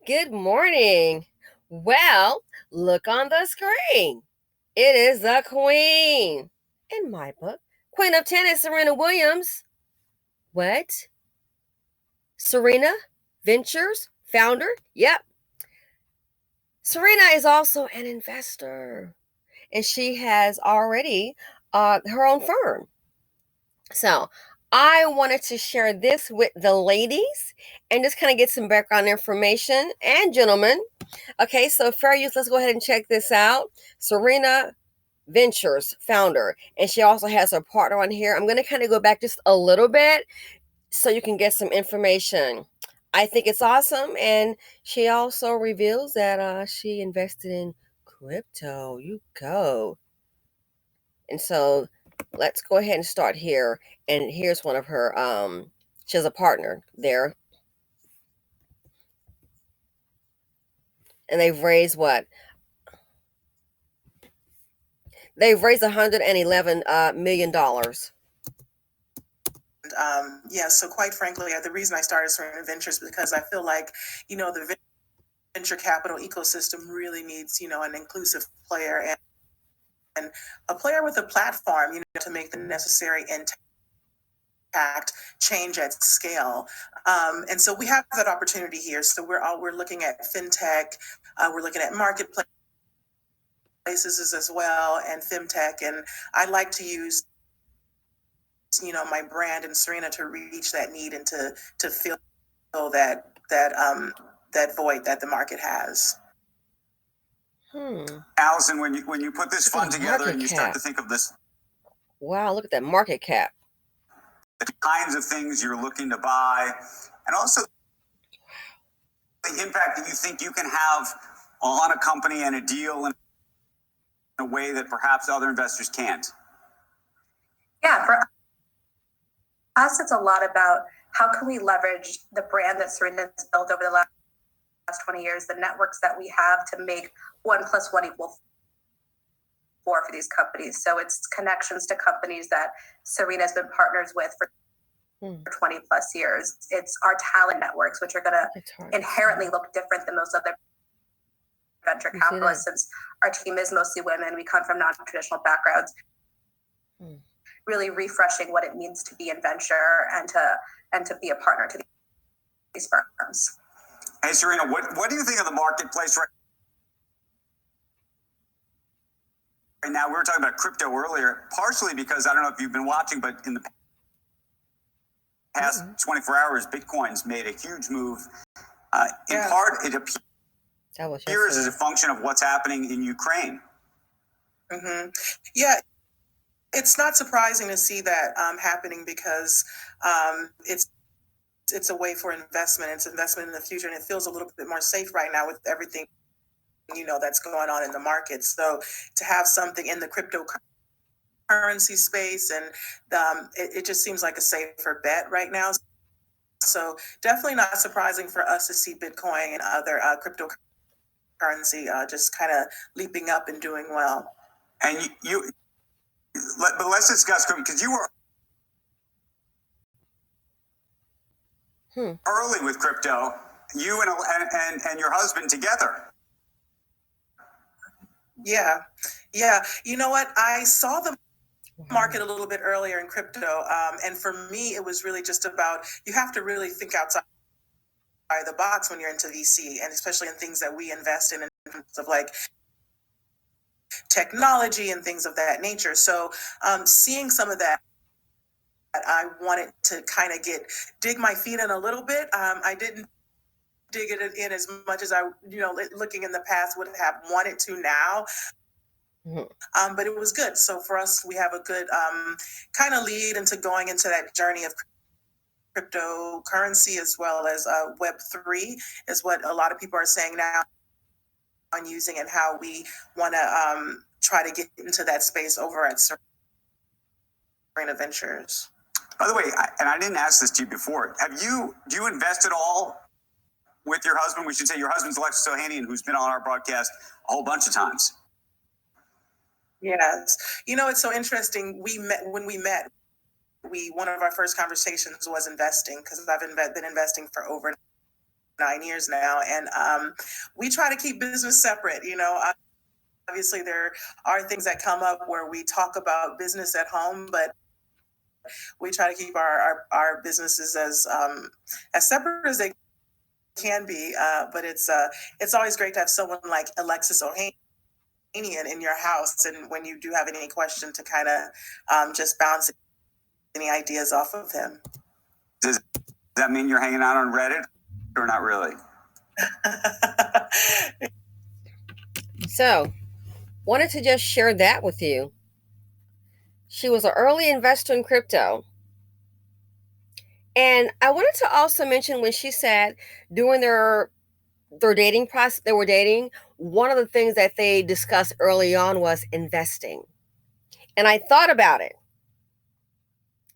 Good morning. Well, look on the screen. It is the queen. In my book, Queen of Tennis, Serena Williams. What? Serena Ventures, founder? Yep. Serena is also an investor, and she has already her own firm. So I wanted to share this with the ladies and just kind of get some background information and gentlemen. Okay, so fair use, let's go ahead and check this out. Serena Ventures founder, and she also has her partner on here. I'm going to kind of go back just a little bit so you can get some information. I think it's awesome, and she also reveals that she invested in crypto. You go. And so let's go ahead and start here. And here's one of her she has a partner there. And they've raised what? They've raised $111 million. So quite frankly, the reason I started Serena Ventures because I feel like, the venture capital ecosystem really needs, an inclusive player and a player with a platform, to make the necessary impact change at scale. And so we have that opportunity here. So we're looking at fintech, we're looking at marketplaces as well, and femtech. And I like to use my brand and Serena to reach that need and to fill that void that the market has. Allison, when you put this fund together and you start to think of this, wow, look at that market cap. The kinds of things you're looking to buy, and also the impact that you think you can have on a company and a deal in a way that perhaps other investors can't. Yeah, for us, it's a lot about how can we leverage the brand that Serena has built over the last 20 years, the networks that we have to make 1 + 1 = 4 for these companies. So it's connections to companies that Serena's been partners with for 20 plus years. It's our talent networks, which are going to inherently look different than most other venture capitalists, since our team is mostly women. We come from non-traditional backgrounds. Really refreshing what it means to be in venture and to be a partner to these firms. Hey, Serena, what do you think of the marketplace right now? We were talking about crypto earlier, partially because I don't know if you've been watching, but in the past 24 hours, Bitcoin's made a huge move. In part, it appears as a function of what's happening in Ukraine. Yeah. It's not surprising to see that happening because it's a way for investment. It's investment in the future, and it feels a little bit more safe right now with everything that's going on in the market. So to have something in the cryptocurrency space, and it just seems like a safer bet right now. So definitely not surprising for us to see Bitcoin and other cryptocurrency just kind of leaping up and doing well. And but let's discuss, because you were early with crypto, you and your husband together. Yeah. You know what? I saw the market a little bit earlier in crypto. And for me, it was really just about, you have to really think outside the box when you're into VC, and especially in things that we invest in terms of like technology and things of that nature. So seeing some of that, I wanted to kind of dig my feet in a little bit. I didn't dig it in as much as I, looking in the past would have wanted to now. But it was good. So for us, we have a good kind of lead into going into that journey of cryptocurrency, as well as Web3 is what a lot of people are saying now on using, and how we want to try to get into that space over at Serena Ventures. By the way, and I didn't ask this to you before, do you invest at all with your husband? We should say your husband's Alexis Ohanian, who's been on our broadcast a whole bunch of times. Yes. It's so interesting. When we met, one of our first conversations was investing, because I've been investing for over 9 years now, and we try to keep business separate. Obviously there are things that come up where we talk about business at home, but we try to keep our businesses as separate as they can be. But it's always great to have someone like Alexis Ohanian in your house, and when you do have any question, to kind of just bounce any ideas off of him. Does that mean you're hanging out on Reddit, or not really? So, wanted to just share that with you. She was an early investor in crypto. And I wanted to also mention when she said during their dating process, they were dating, one of the things that they discussed early on was investing. And I thought about it.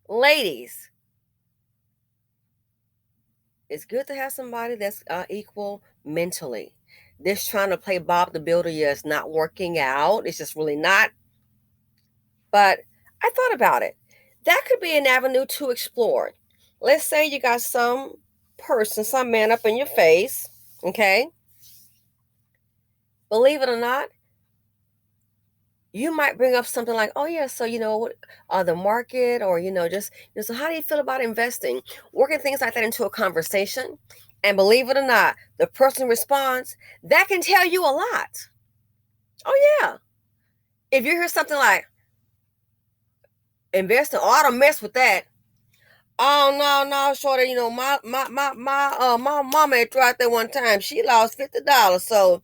Ladies, it's good to have somebody that's equal mentally. This trying to play Bob the Builder is not working out. It's just really not. But I thought about it. That could be an avenue to explore. Let's say you got some person, some man up in your face, okay? Believe it or not, you might bring up something like, oh yeah, so the market, or so how do you feel about investing? Working things like that into a conversation, and believe it or not, the person responds, that can tell you a lot. Oh yeah. If you hear something like, investing, oh, I don't mess with that. Oh no, shorty, my mama had tried that one time. She lost $50. So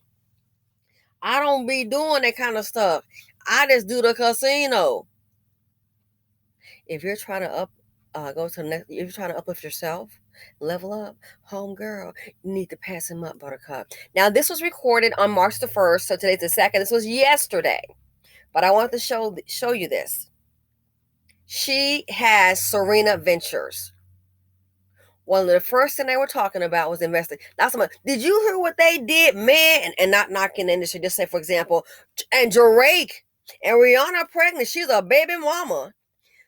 I don't be doing that kind of stuff. I just do the casino. If you're trying to go to the next, if you're trying to uplift yourself, level up, home girl, you need to pass him up, buttercup. Now, this was recorded on March the 1st, so today's the 2nd. This was yesterday, but I wanted to show you this. She has Serena Ventures. One of the first thing they were talking about was investing. Not so much, did you hear what they did, man? And not knocking the industry. Just say, for example, and Drake and Rihanna are pregnant. She's a baby mama.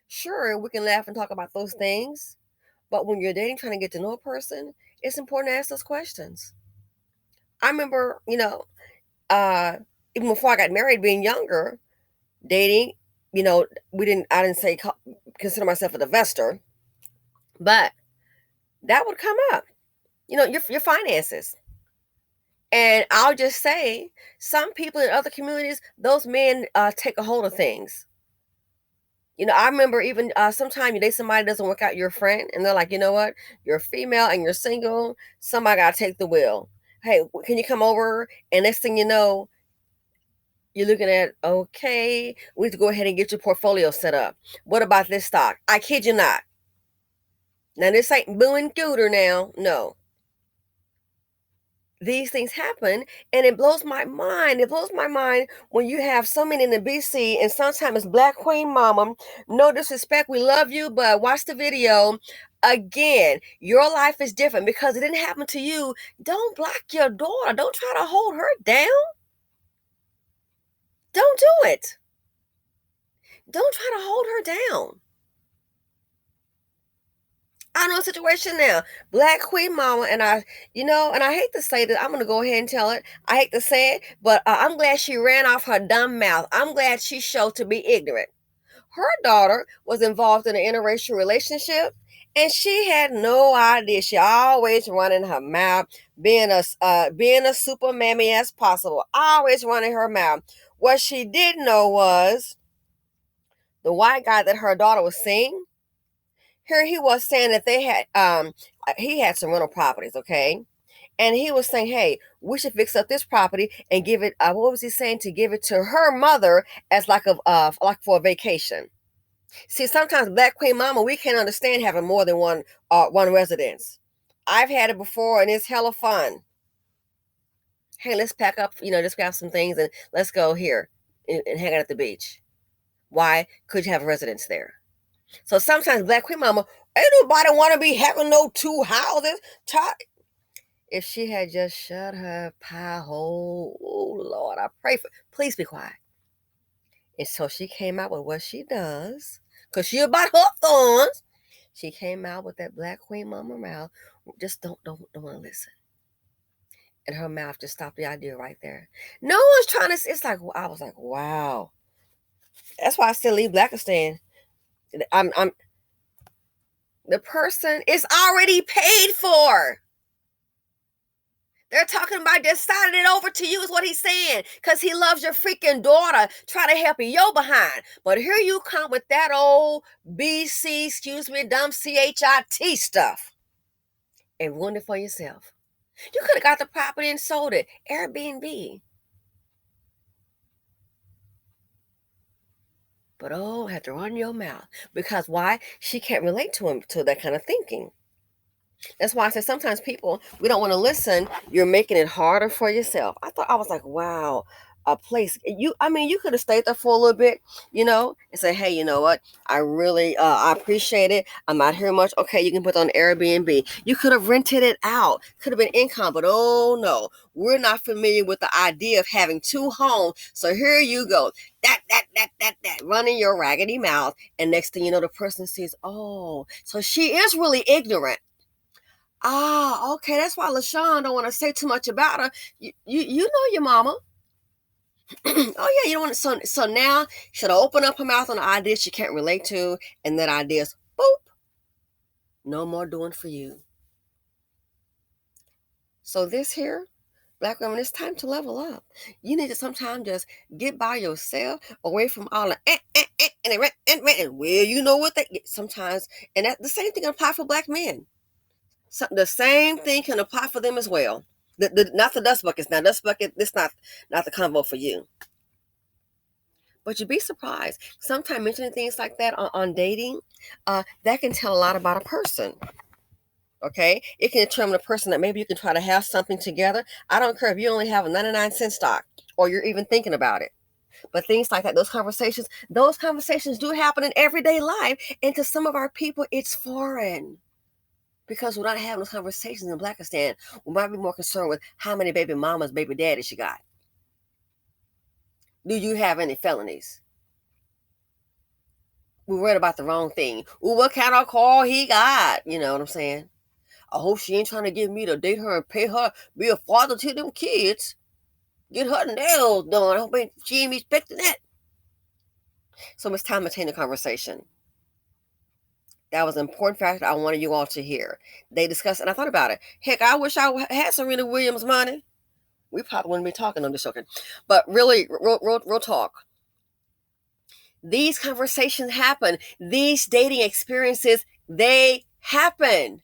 Sure, we can laugh and talk about those things. But when you're dating, trying to get to know a person, it's important to ask those questions. I remember, even before I got married, being younger, dating, I didn't say consider myself an investor, but that would come up, your finances. And I'll just say, some people in other communities, those men take a hold of things. I remember even sometimes you date somebody doesn't work out, your friend, and they're like, you know what? You're female and you're single. Somebody got to take the wheel. Hey, can you come over? And next thing you know, you're looking at, okay, we need to go ahead and get your portfolio set up. What about this stock? I kid you not. Now, this ain't boo and cooter now. No. These things happen, and it blows my mind. It blows my mind when you have so many in the BC, and sometimes it's Black Queen Mama. No disrespect, we love you, but watch the video. Again, your life is different because it didn't happen to you. Don't block your daughter. Don't try to hold her down. Don't do it. Don't try to hold her down. I know a situation now. Black Queen Mama, and I hate to say that, I'm going to go ahead and tell it. I hate to say it, but I'm glad she ran off her dumb mouth. I'm glad she showed to be ignorant. Her daughter was involved in an interracial relationship, and she had no idea. She always running her mouth, being a super mammy as possible, always running her mouth. What she didn't know was the white guy that her daughter was seeing. Here he was saying that he had some rental properties, okay? And he was saying, hey, we should fix up this property and give it, what was he saying? To give it to her mother as like for a vacation. See, sometimes Black Queen Mama, we can't understand having more than one residence. I've had it before, and it's hella fun. Hey, let's pack up, let's grab some things and let's go here and hang out at the beach. Why? Could you have a residence there? So sometimes Black Queen Mama, ain't nobody want to be having no two houses. If she had just shut her pie hole, oh Lord, I pray for, please be quiet. And so she came out with what she does, because she about her thorns. She came out with that Black Queen Mama mouth. Just don't want to listen. And her mouth just stopped the idea right there. No one's trying to, it's like, I was like, wow. That's why I still leave Blackistan. I'm the person is already paid for. They're talking about just signing it over to you is what he's saying. Because he loves your freaking daughter. Try to help you behind. But here you come with that old BC, dumb CHIT stuff. And ruined it for yourself. You could have got the property and sold it. Airbnb. But had to run your mouth. Because why? She can't relate to him, to that kind of thinking. That's why I said sometimes people, we don't want to listen. You're making it harder for yourself. I was like, wow, a place. You could have stayed there for a little bit, and say, hey, you know what? I really, I appreciate it. I'm not here much. Okay, you can put on Airbnb. You could have rented it out. Could have been income, but no, we're not familiar with the idea of having two homes. So here you go. That, running your raggedy mouth. And next thing you know, the person sees, oh, so she is really ignorant. Okay, that's why LaShawn don't want to say too much about her. You know your mama. Oh yeah, you don't want to. So now should I open up her mouth on an idea she can't relate to, and that idea's boop, no more doing for you. So this here, Black women, it's time to level up. You need to sometimes just get by yourself, away from all the and well, you know what they sometimes, and that the same thing can apply for Black men. So the same thing can apply for them as well. Not the dust buckets. Now, dust bucket, this not the convo for you. But you'd be surprised. Sometimes mentioning things like that on dating, that can tell a lot about a person. Okay? It can determine a person that maybe you can try to have something together. I don't care if you only have a 99-cent stock or you're even thinking about it. But things like that, those conversations do happen in everyday life. And to some of our people, it's foreign. Because we're not having those conversations in Blackistan. We might be more concerned with how many baby mamas, baby daddies you got. Do you have any felonies? We read about the wrong thing. Ooh, what kind of car he got? You know what I'm saying? I hope she ain't trying to get me to date her and pay her, be a father to them kids. Get her nails done. I hope she ain't expecting that. So it's time to change the conversation. That was an important factor I wanted you all to hear. They discussed, and I thought about it. Heck, I wish I had Serena Williams money. We probably wouldn't be talking. I'm just joking. But really, real talk. These conversations happen. These dating experiences, they happen.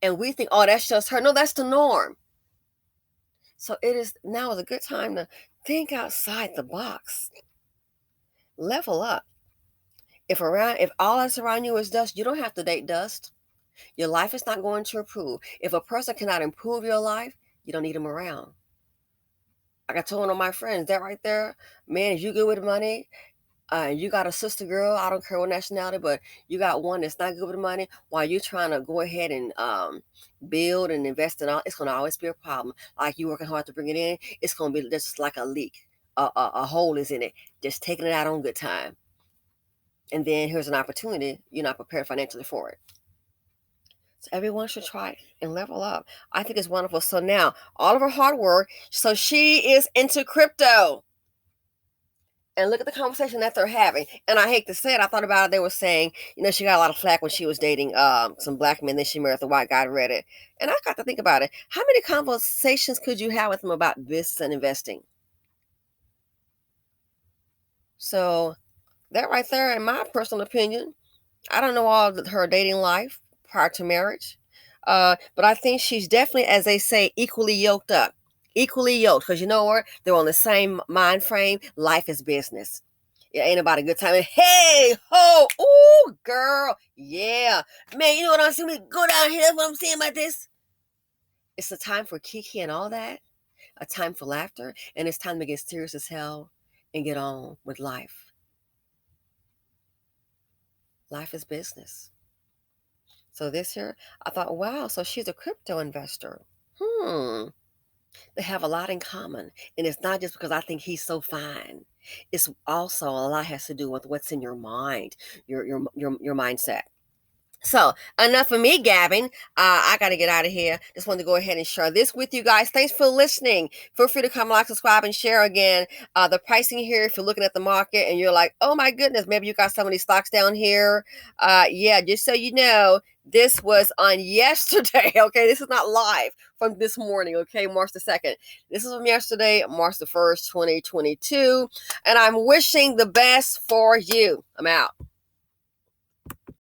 And we think, oh, that's just her. No, that's the norm. So now is a good time to think outside the box. Level up. If all that's around you is dust, you don't have to date dust. Your life is not going to improve. If a person cannot improve your life, you don't need them around. Like I told one of my friends, that right there, man, if you good with money, you got a sister girl, I don't care what nationality, but you got one that's not good with money, while you're trying to go ahead and build and invest in all, it's going to always be a problem. Like you working hard to bring it in, it's going to be just like a leak. A hole is in it. Just taking it out on good time. And then here's an opportunity. You're not prepared financially for it. So everyone should try it and level up. I think it's wonderful. So now, all of her hard work, so she is into crypto. And look at the conversation that they're having. And I hate to say it, I thought about it. They were saying, she got a lot of flack when she was dating some Black men. Then she married the white guy, read it. And I got to think about it. How many conversations could you have with them about business and investing? So that right there, in my personal opinion, I don't know all of her dating life prior to marriage. But I think she's definitely, as they say, equally yoked up. Equally yoked, because you know what? They're on the same mind frame. Life is business. It ain't about a good time. And hey, ho, ooh, girl, yeah. Man, you know what I'm saying? Go down here. That's what I'm saying about this. It's a time for kiki and all that. A time for laughter. And it's time to get serious as hell and get on with life. Life is business. So this year, I thought, wow, so she's a crypto investor. They have a lot in common. And it's not just because I think he's so fine. It's also a lot has to do with what's in your mind, your mindset. So enough of me gabbing. I got to get out of here. Just wanted to go ahead and share this with you guys. Thanks for listening. Feel free to come like, subscribe, and share again. The pricing here, if you're looking at the market and you're like, oh my goodness, maybe you got some of these stocks down here. Yeah, just so you know, this was on yesterday. Okay, this is not live from this morning. Okay, March the 2nd. This is from yesterday, March the 1st, 2022. And I'm wishing the best for you. I'm out.